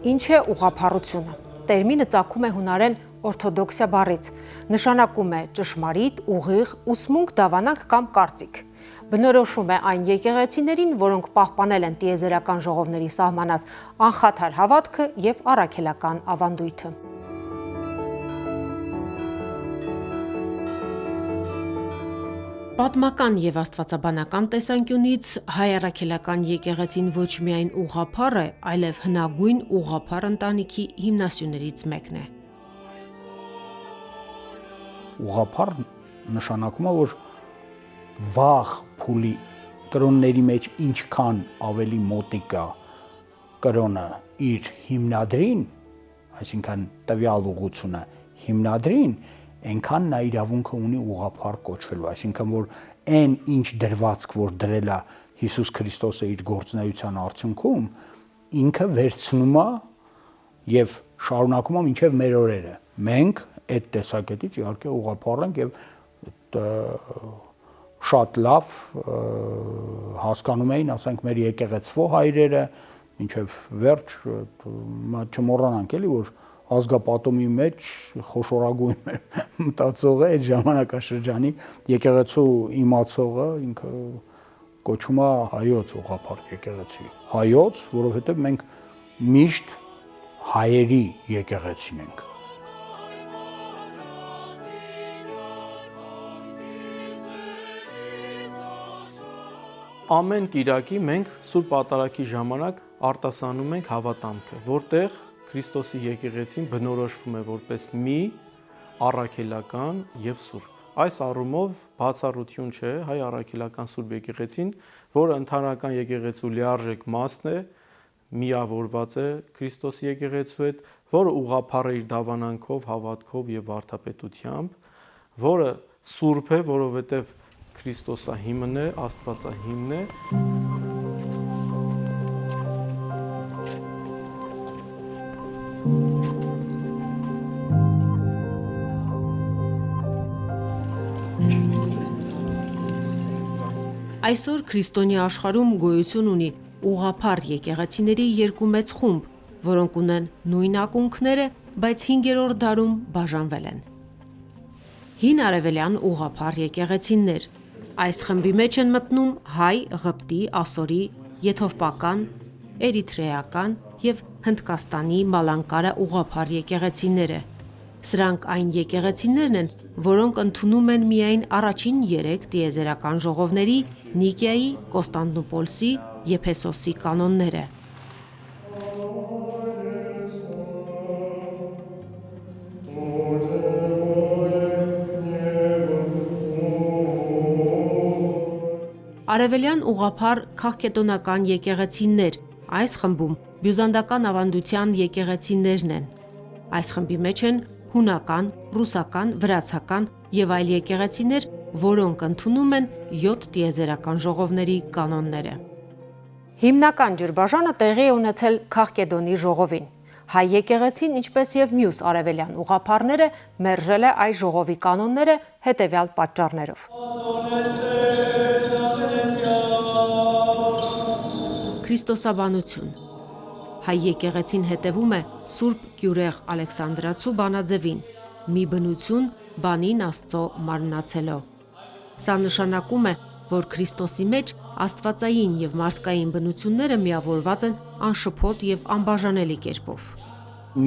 Ինչ է ուղղափառությունը։ Տերմինը ծագում է հունարեն օրթոդոքսիա բառից, նշանակում է ճշմարիտ, ուղիղ, ուսմունք, դավանանք կամ կարծիք։ Բնորոշում է այն եկեղեցիներին, որոնք պահպանել են տիեզերական ժողովների սահմանած անխաթար հավատքը և առաքելական ավանդույթը։ Պատմական և աստվածաբանական տեսանկյունից հայ առաքելական եկեղեցին ոչ միայն ուղղափառ է, այլև հնագույն ուղղափառ ընտանիքի հիմնասյուներից մեկն է։ Ուղղափառ նշանակում է, որ վաղ փուլի կրոնների մեջ ինչքան ավելի մոտիկ է կրոնը իր հիմնադրին, այսինքն տվյալ ուղղությունը հիմնադրին, այնքան նա իրավունքը ունի ուղղափառ կոչվելու, այսինքն որ այն ինչ դրվածք, որ դրել է Հիսուս Քրիստոսը իր գործունեության արդյունքում, ինքը վերցնում է եւ շարունակում է մինչեւ մեր օրերը։ Մենք այդ տեսակետից իհարկե ուղղափառ ենք եւ շատ լավ հասկանում էին, ասենք, մեր եկեղեցվո հայրերը, մինչեւ վերջ չմոռանանք էլի, որ ազգապատումի մեջ խոշորագույն մտածողը այդ ժամանակաշրջանի եկեղեցու իմացողը ինքը կոչվում է հայոց ուղղափառ եկեղեցի։ Հայոց, որովհետև մենք միշտ հայերի եկեղեցին ենք։ Ամեն կիրակի մենք Սուրբ Պատարագի ժամանակ արտասանում ենք հավատամքը, որտեղ Քրիստոսի եկեղեցին բնորոշվում է որպես մի առաքելական եւ սուրբ։ Այս առումով բացառություն չէ հայ առաքելական սուրբ եկեղեցին, որը ընդհանրական եկեղեցու լիարժեք մասն է, միավորված է Քրիստոսի եկեղեցու հետ, որը ուղղափառ է իր դավանանքով, հավատքով եւ վարդապետությամբ, որը սուրբ է, որովհետեւ Քրիստոսահիմն է, Աստվածահիմն է։ Այսօր քրիստոնյա աշխարհում գոյություն ունի ուղղափառ եկեղեցիների երկու մեծ խումբ, որոնք ունեն նույն ակունքները, բայց 5-րդ դարում բաժանվել են։ Հին արևելյան ուղղափառ եկեղեցիներ։ Այս խմբի մեջ են մտնում հայ, ղպտի, ասորի, եթովպական, էրիթրեական և Հնդկաստանի մալանկարա ուղղափառ եկեղեցիները։ Սրանք այն եկեղեցիներն են, որոնք ընդունում են միայն առաջին 3 տիեզերական ժողովների Նիկեայի, Կոստանդնուպոլսի, Եփեսոսի կանոնները։ Արևելյան ուղղափառ քաղկետոնական եկեղեցիներ, այս խմբում բյուզանդական ավանդության եկեղեցիներն են։ Այս խմբի մեջ են հունական, ռուսական, վրացական և այլ եկեղեցիներ, որոնք ընդունում են 7 տիեզերական ժողովների կանոնները։ Հիմնական ջրբաժանը տեղի է ունեցել Քաղկեդոնի ժողովին։ Հայ եկեղեցին, ինչպես և մյուս արևելյան ուղղափառները, մերժել է այս ժողովի կանոնները հետևյալ պատճառներով։ Քրիստոսաբանություն։ Հայ եկեղեցին հետևում է Սուրբ Կյուրեղ Ալեքսանդրացու բանաձևին՝ մի բնություն բանին Աստծո մարմնացելով։ Սա նշանակում է, որ Քրիստոսի մեջ աստվածային և մարդկային բնությունները միավորված են անշփոթ և անբաժանելի կերպով։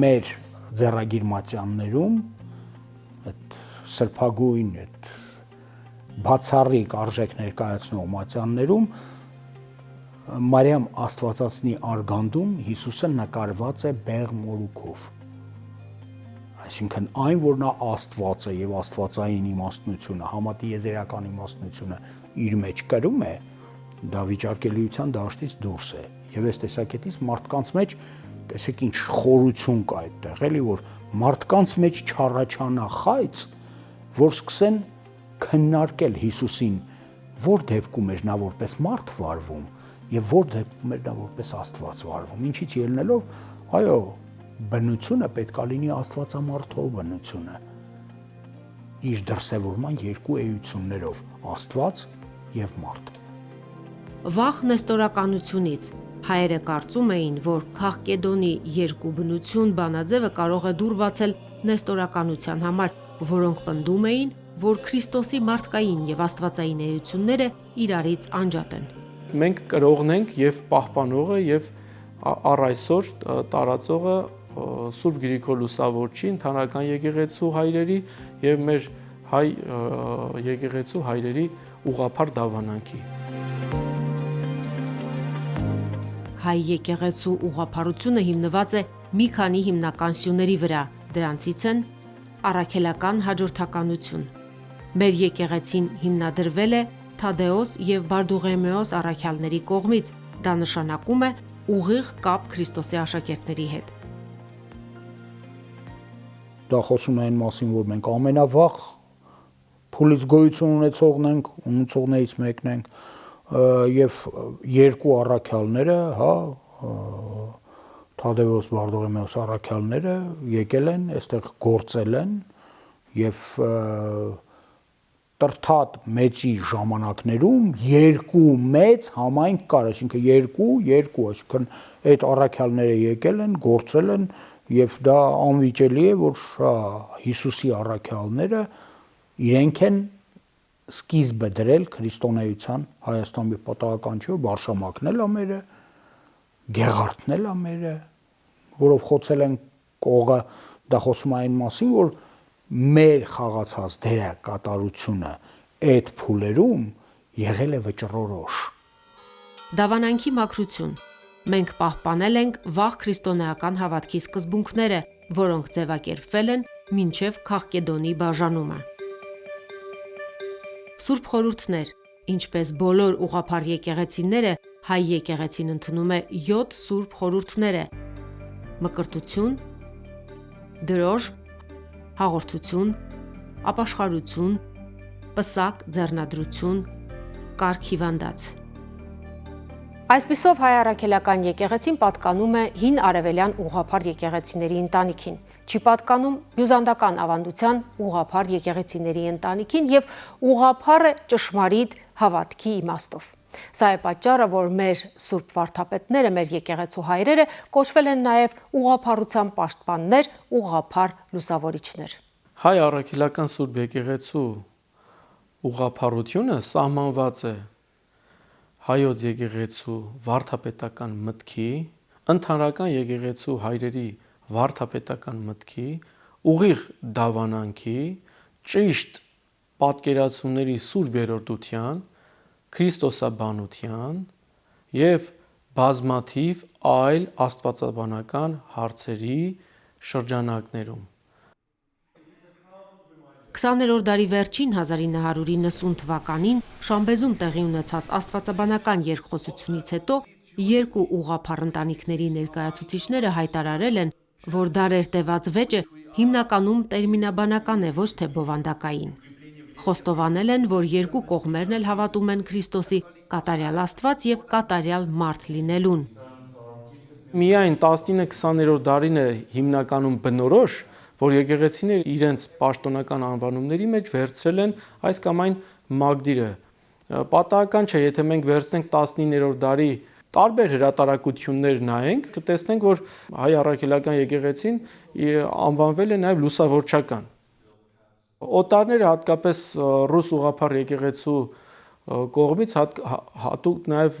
Մեր ձեռագիր մատյաններում այդ սրբագույն, այդ բացառիկ արժեք ներկայացնող մատյաններում Մարիամ Աստվածածնի արգանդում Հիսուսը նկարված է բեղմ օրուքով։ Այսինքն այն, որ նա Աստված է եւ աստվածային իմաստնությունը, համատիեզերական իմաստնությունը իր մեջ կրում է, դա վիճարկելիության դաշտից դուրս է։ Եվ այս տեսակետից մարդկանց մեջ տեսեք ինչ խորություն կա այդտեղ, էլի որ մարդկանց մեջ չառաջանա խայծ, որ սկսեն քննարկել Հիսուսին, որ դեպքում էր նա որպես մարդ վարվում եւ որ դեպքում էր նա որպես Աստված վարվում։ Ինչից ելնելով, այո, բնությունը պետք է լինի աստվածամարդու բնությունը իր դրսևորման երկու էություններով՝ Աստված եւ մարդ։ Վաղ նեստորականությունից հայերը կարծում էին, որ Քաղկեդոնի երկու բնություն բանաձևը կարող է դուր բացել նեստորականության համար, որոնք պնդում էին, որ Քրիստոսի մարդկային եւ աստվածային էությունները իրարից անջատ են։ Մենք կրողն ենք եւ պահպանողը եւ առ այսօր տարածողը Սուրբ Գրիգոր Լուսավորչի ընդհանրական եկեղեցու հայրերի եւ մեր հայ եկեղեցու հայրերի ուղղափառ դավանանքի։ Հայ եկեղեցու ուղղափառությունը հիմնված է մի քանի հիմնական սյուների վրա, դրանցից են առաքելական հաջորդականություն։ Մեր եկեղեցին հիմնադրվել է Թադեոս եւ Բարդուղեմեոս առաքյալների կողմից, դա նշանակում է ուղիղ կապ Քրիստոսի աշակերտների հետ։ Դա խոսում է այն մասին, որ մենք ամենավաղ փուլից գոյություն ունեցողներից մեկն ենք եւ երկու առաքյալները, հա, Թադեոս Բարդուղեմեոս առաքյալները եկել են, այստեղ գործել են եւ Տրթատ մեծի ժամանակներում երկու մեծ համայնք կար, այսինքն երկու, այսինքն այդ առաքյալները եկել են, գործել են եւ դա անվիճելի է, որ Հիսուսի առաքյալները իրենք են սկիզբը դրել քրիստոնեության Հայաստանի պատահական չէ, բարշամակնել ամերը, գեղարդնել ամերը, որով խոցել են կողը, դա խոսում է այն մասին, որ մեր խաղացած դերակատարությունը այդ փուլերում եղել է վճռորոշ։ Դավանանքի մաքրություն։ Մենք պահպանել ենք վաղ քրիստոնեական հավատքի սկզբունքները, որոնք ձևակերպվել են մինչև Քաղկեդոնի բաժանումը։ Սուրբ խորհուրդներ, ինչպես բոլոր ուղղափառ եկեղեցիները, հայ եկեղեցին ընդունում է 7 սուրբ խորհուրդները՝ մկրտություն, դրոշ, հաղորդություն, ապաշխարություն, պսակ, ձեռնադրություն, կարգ հիվանդած։ Այսպիսով հայ առաքելական եկեղեցին պատկանում է հին արևելյան ուղղափառ եկեղեցիների ընտանիքին, չի պատկանում բյուզանդական ավանդության ուղղափառ եկեղեցիների ընտանիքին եւ ուղղափառը ճշմարիտ հավատքի իմաստով։ Սա է պատճառը, որ մեր սուրբ վարդապետները, մեր եկեղեցու հայրերը կոչվել են նաև ուղղափառության պաշտպաններ, ուղղափառ լուսավորիչներ։ Հայ առաքելական Սուրբ եկեղեցու ուղղափառությունը սահմանված է հայոց եկեղեցու վարդապետական մտքի, ընդհանրական եկեղեցու հայրերի վարդապետական մտքի, ուղիղ դավանանքի, ճիշտ պատկերացումների սուրբ երրորդության, քրիստոսաբանության եւ բազմաթիվ այլ աստվածաբանական հարցերի շրջանակներում։ 20-րդ դարի վերջին 1990 թվականին Շամբեզում տեղի ունեցած աստվածաբանական երկխոսությունից հետո երկու ուղղափառ ընտանիքների ներկայացուցիչները հայտարարել են, որ դարեր տևած վեճը հիմնականում տերմինաբանական է, ոչ թե բովանդակային։ Խոստովանել են, որ երկու կողմերն էլ հավատում են Քրիստոսի կատարյալ Աստված եւ կատարյալ մարդ լինելուն։ Միայն 19-20-րդ դարին է հիմնականում բնորոշ, որ եկեղեցիները իրենց պաշտոնական անվանումների մեջ վերցրել են այս կամ այն մագդիրը։ Պատահական չէ, եթե մենք վերցնենք 19-րդ դարի տարբեր հրատարակություններ նայենք, կտեսնենք, որ հայ առաքելական եկեղեցին անվանվել է նաև լուսավորչական։ Օտարները, հատկապես ռուս ուղղափառ եկեղեցու կողմից հատուկ նաև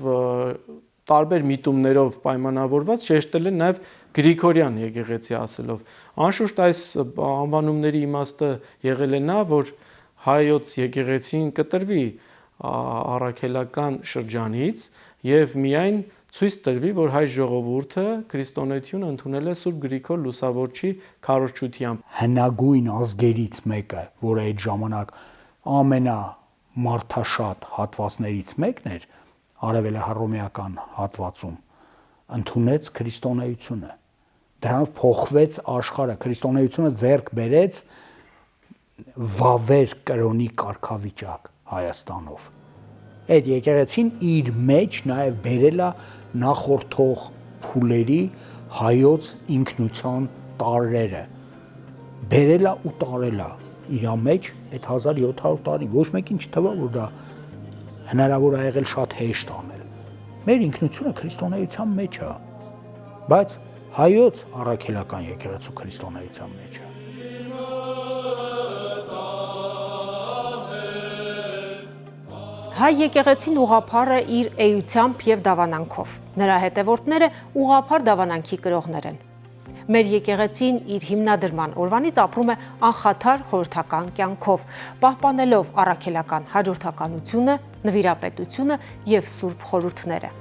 տարբեր միտումներով պայմանավորված շեշտել են նաև Գրիգորյան եկեղեցի ասելով։ Անշուշտ այս անվանումների իմաստը եղել է նա, որ հայոց եկեղեցին կտրվի առաքելական շրջանից եւ միայն ցույց տրվի, որ հայ ժողովուրդը քրիստոնեությունը ընդունել է Սուրբ Գրիգոր Լուսավորչի քարոզչությամբ։ Հնագույն ազգերից մեկը, որը այդ ժամանակ ամենամարդաշատ հատվածներից մեկն էր արևելահռոմեական հատվածում, ընդունեց քրիստոնեությունը։ Դրանով փոխվեց աշխարհը, քրիստոնեությունը ձեռք բերեց վավեր կրոնի կարգավիճակ Հայաստանով։ Այդ եկեղեցին իր մեջ նաև բերել է նախորդող փուլերի հայոց ինքնության տարրերը, բերել է ու տարել է իր մեջ այդ 1700 տարի, ոչ մեկին չթվա, որ դա հնարավոր է եղել շատ հեշտ անել։ Մեր ինքնությունը քրիստոնեության մեջ է, բայց հայոց առաքելական եկեղեցու քրիստոնեության մեջ է։ Հայ եկեղեցին ուղղափառ է իր էությամբ եւ դավանանքով։ Նրա հետևորդները ուղղափառ դավանանքի կրողներ են։ Մեր եկեղեցին իր հիմնադրման օրվանից ապրում է անխաթար խորհրդական կյանքով, պահպանելով առաքելական հաջորդականությունը, նվիրապետությունը եւ սուրբ խորհուրդները։